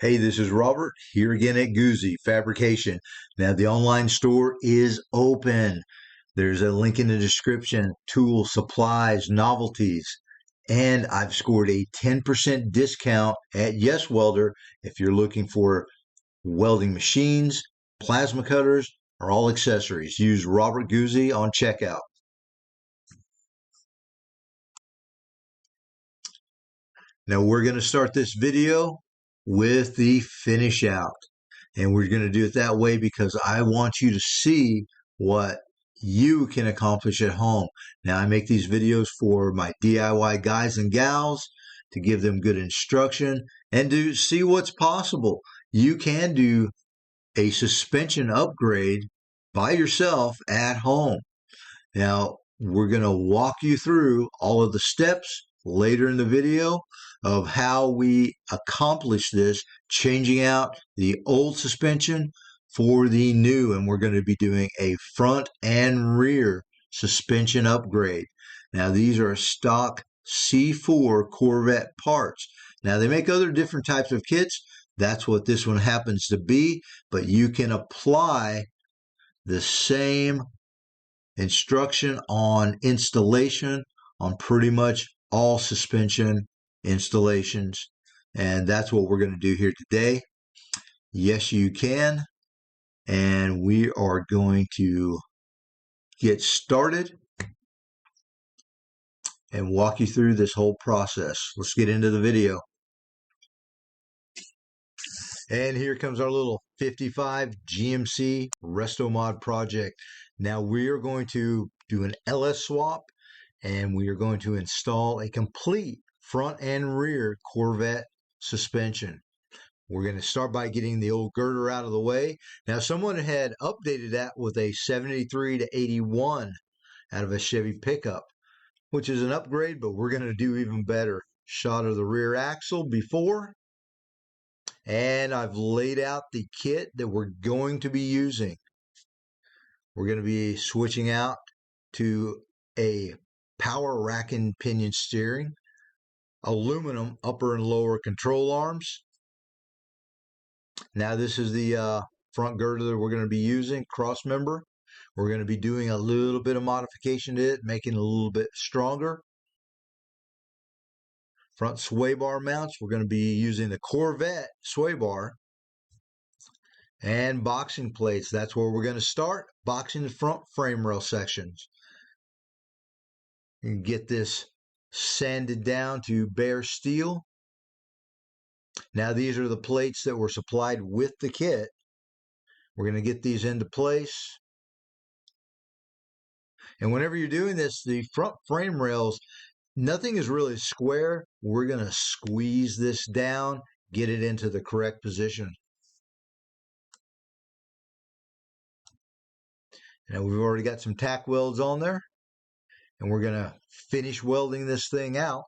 Hey, this is Robert here again at Goozy Fabrication. Now, the online store is open. There's a link in the description, tools, supplies, novelties, and I've scored a 10% discount at Yes Welder if you're looking for welding machines, plasma cutters, or all accessories. Use Robert Goozy on checkout. Now, we're going to start this video with the finish out. And we're going to do it that way because I want you to see what you can accomplish at home. Now, I make these videos for my DIY guys and gals to give them good instruction and to see what's possible. You can do a suspension upgrade by yourself at home. Now, we're going to walk you through all of the steps later in the video of how we accomplish this, changing out the old suspension for the new. And we're going to be doing a front and rear suspension upgrade. Now, these are stock C4 Corvette parts. Now, they make other different types of kits. That's what this one happens to be, but you can apply the same instruction on installation on pretty much all suspension installations. And that's what we're going to do here today. Yes, you can. And we are going to get started and walk you through this whole process. Let's get into the video. And here comes our little 55 GMC Resto Mod project. Now we are going to do an LS swap and we are going to install a complete front and rear Corvette suspension. We're going to start by getting the old girder out of the way. Now someone had updated that with a 73 to 81 out of a Chevy pickup, which is an upgrade, but we're going to do even better. Shot of the rear axle before, and I've laid out the kit that we're going to be using. We're going to be switching out to a power rack and pinion steering, aluminum upper and lower control arms. Now this is the front girder that we're going to be using, crossmember. We're going to be doing a little bit of modification to it, making it a little bit stronger. Front sway bar mounts, we're going to be using the Corvette sway bar. And boxing plates, that's where we're going to start, boxing the front frame rail sections. And get this sanded down to bare steel. Now these are the plates that were supplied with the kit. We're going to get these into place. And whenever you're doing this, the front frame rails, nothing is really square. We're going to squeeze this down, get it into the correct position. Now we've already got some tack welds on there, and we're going to finish welding this thing out.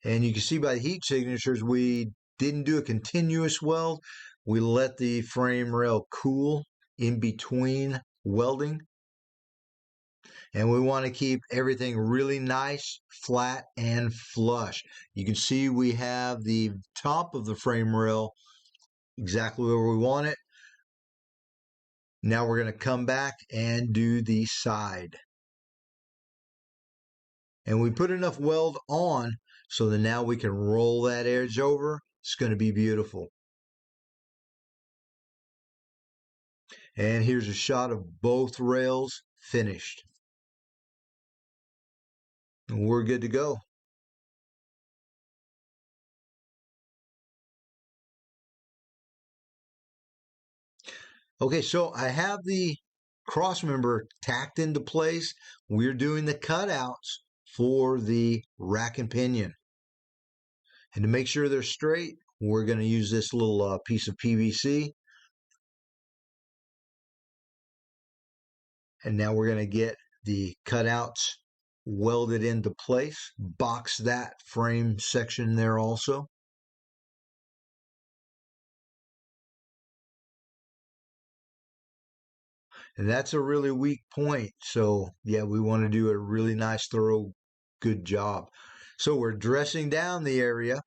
And you can see by the heat signatures, we didn't do a continuous weld. We let the frame rail cool in between welding. And we want to keep everything really nice, flat, and flush. You can see we have the top of the frame rail exactly where we want it. Now we're going to come back and do the side. And we put enough weld on so that now we can roll that edge over. It's going to be beautiful. And here's a shot of both rails finished. And we're good to go. Okay, so I have the cross member tacked into place. We're doing the cutouts for the rack and pinion. And to make sure they're straight, we're going to use this little piece of PVC. And now we're going to get the cutouts welded into place. Box that frame section there also. And that's a really weak point. So yeah, we want to do a really nice thorough good job. So we're dressing down the area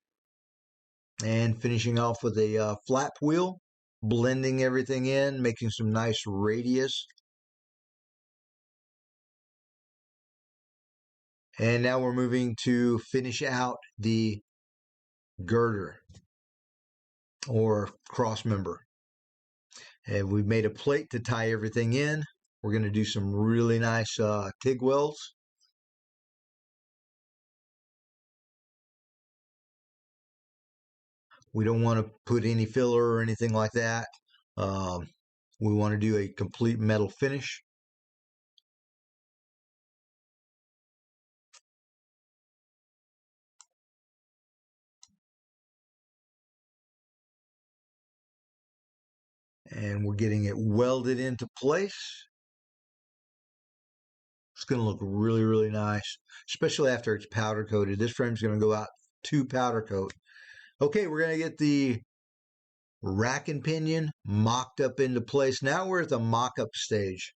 and finishing off with a flap wheel, blending everything in, making some nice radius. And now we're moving to finish out the girder or cross member. And we've made a plate to tie everything in. We're going to do some really nice TIG welds. We don't want to put any filler or anything like that. We want to do a complete metal finish. And we're getting it welded into place. It's going to look really, really nice, especially after it's powder coated. This frame's going to go out to powder coat. Okay, we're going to get the rack and pinion mocked up into place. Now we're at the mock-up stage.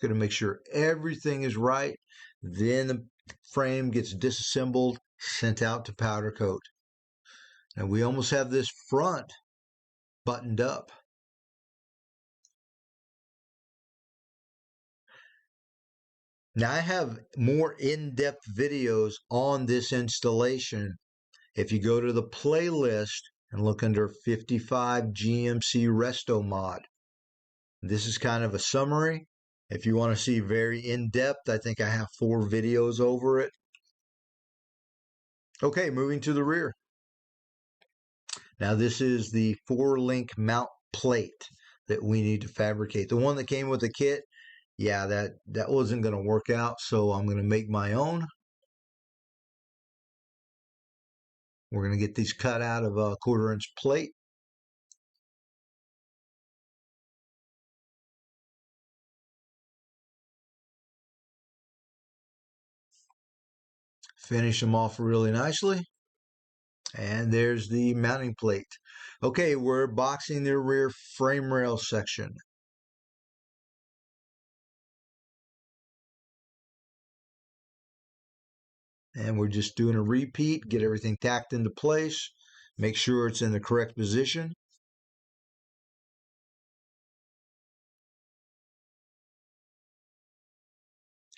Going to make sure everything is right. Then the frame gets disassembled, sent out to powder coat. And we almost have this front buttoned up. Now I have more in-depth videos on this installation. If you go to the playlist and look under 55 GMC Resto Mod, this is kind of a summary. If you want to see very in-depth, I think I have 4 videos over it. Okay, moving to the rear. Now this is the 4-link mount plate that we need to fabricate. The one that came with the kit, yeah, that wasn't going to work out, so I'm going to make my own. We're going to get these cut out of a 1/4-inch plate. Finish them off really nicely. And there's the mounting plate. Okay, we're boxing the rear frame rail section. And we're just doing a repeat, get everything tacked into place, make sure it's in the correct position.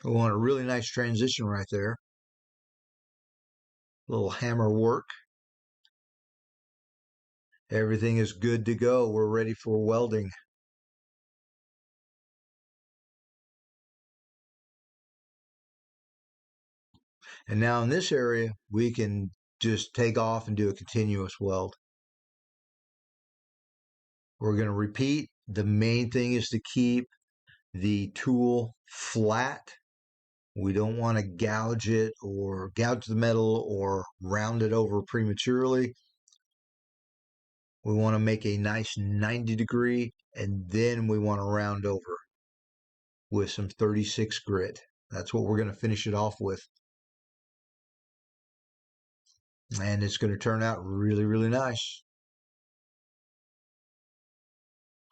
We want a really nice transition right there. A little hammer work. Everything is good to go. We're ready for welding. And now in this area, we can just take off and do a continuous weld. We're going to repeat. The main thing is to keep the tool flat. We don't want to gouge it or gouge the metal or round it over prematurely. We want to make a nice 90 degree, and then we want to round over with some 36 grit. That's what we're going to finish it off with. And it's going to turn out really, really nice.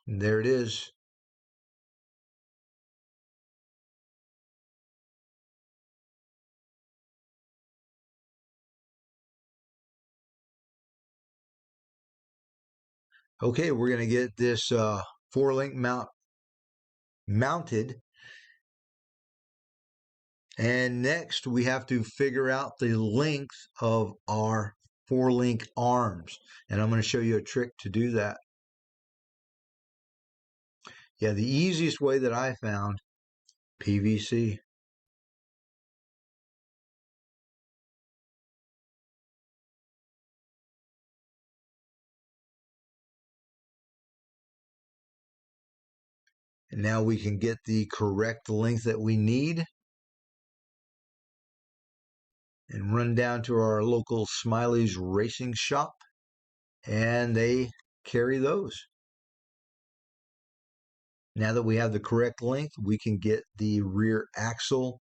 And there it is. Okay, we're going to get this 4-link mount mounted. And next we have to figure out the length of our 4-link arms. And I'm going to show you a trick to do that. Yeah, the easiest way that I found, PVC. And now we can get the correct length that we need and run down to our local Smiley's Racing Shop, and they carry those. Now that we have the correct length, we can get the rear axle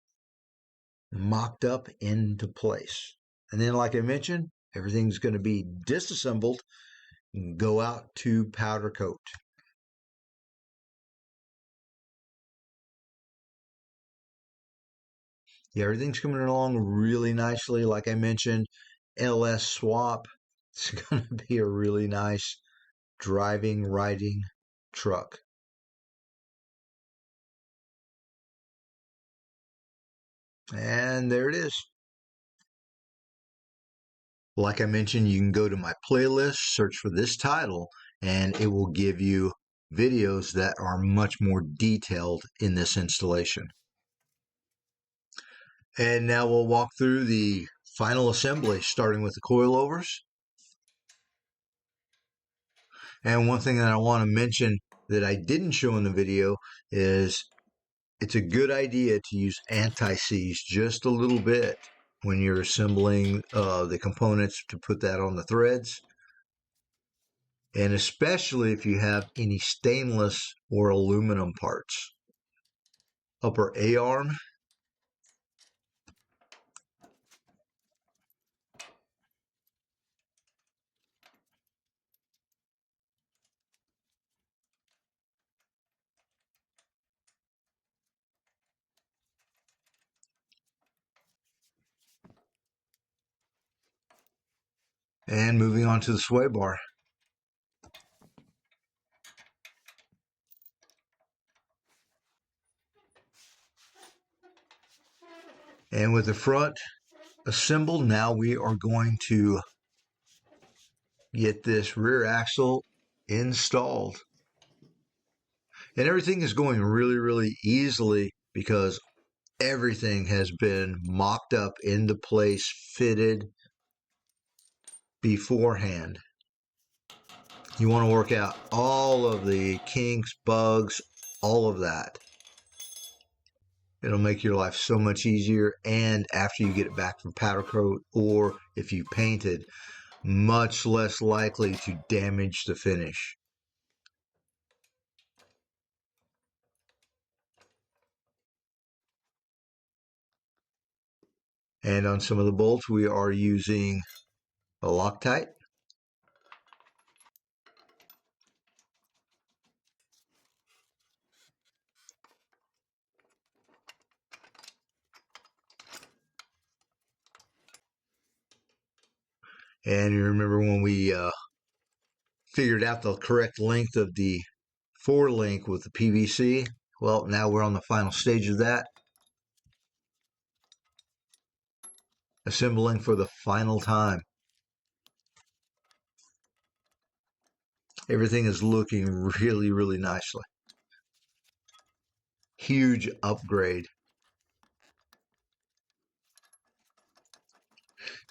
mocked up into place. And then, like I mentioned, everything's going to be disassembled and go out to powder coat. Yeah, everything's coming along really nicely. Like I mentioned, LS swap. It's going to be a really nice driving, riding truck. And there it is. Like I mentioned, you can go to my playlist, search for this title, and it will give you videos that are much more detailed in this installation. And now we'll walk through the final assembly, starting with the coilovers. And one thing that I want to mention that I didn't show in the video is it's a good idea to use anti-seize just a little bit when you're assembling the components to put that on the threads. And especially if you have any stainless or aluminum parts. Upper A-arm. And moving on to the sway bar. And with the front assembled, now we are going to get this rear axle installed. And everything is going really, really easily because everything has been mocked up into place, fitted beforehand. You want to work out all of the kinks, bugs, all of that. It'll make your life so much easier, and after you get it back from powder coat, or if you painted, much less likely to damage the finish. And on some of the bolts, we are using a Loctite. And you remember when we figured out the correct length of the forelink with the PVC? Well, now we're on the final stage of that. Assembling for the final time. Everything is looking really, really nicely. Huge upgrade.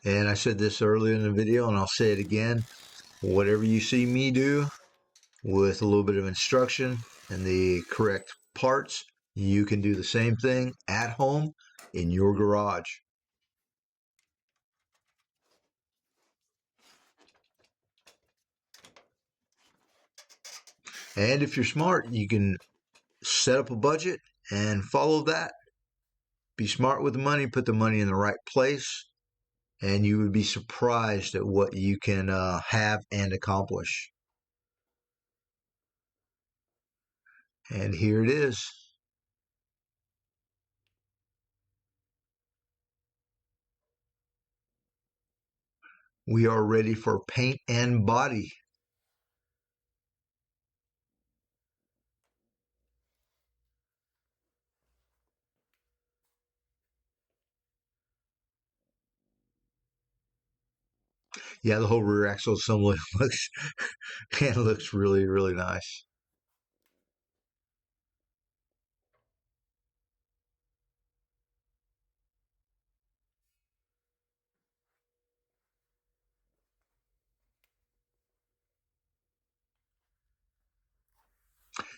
And I said this earlier in the video, and I'll say it again. Whatever you see me do with a little bit of instruction and the correct parts, you can do the same thing at home in your garage. And if you're smart, you can set up a budget and follow that. Be smart with the money, put the money in the right place, and you would be surprised at what you can have and accomplish. And here it is. We are ready for paint and body. Yeah, the whole rear axle assembly looks really, really nice.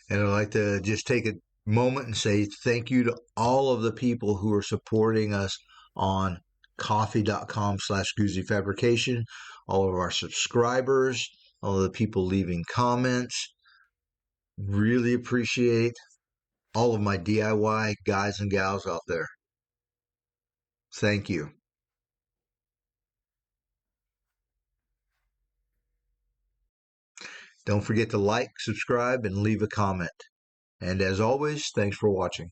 And I'd like to just take a moment and say thank you to all of the people who are supporting us on coffee.com/Guzzi Fabrication, all of our subscribers, all of the people leaving comments. Really appreciate all of my DIY guys and gals out there. Thank you. Don't forget to like, subscribe, and leave a comment. And as always, thanks for watching.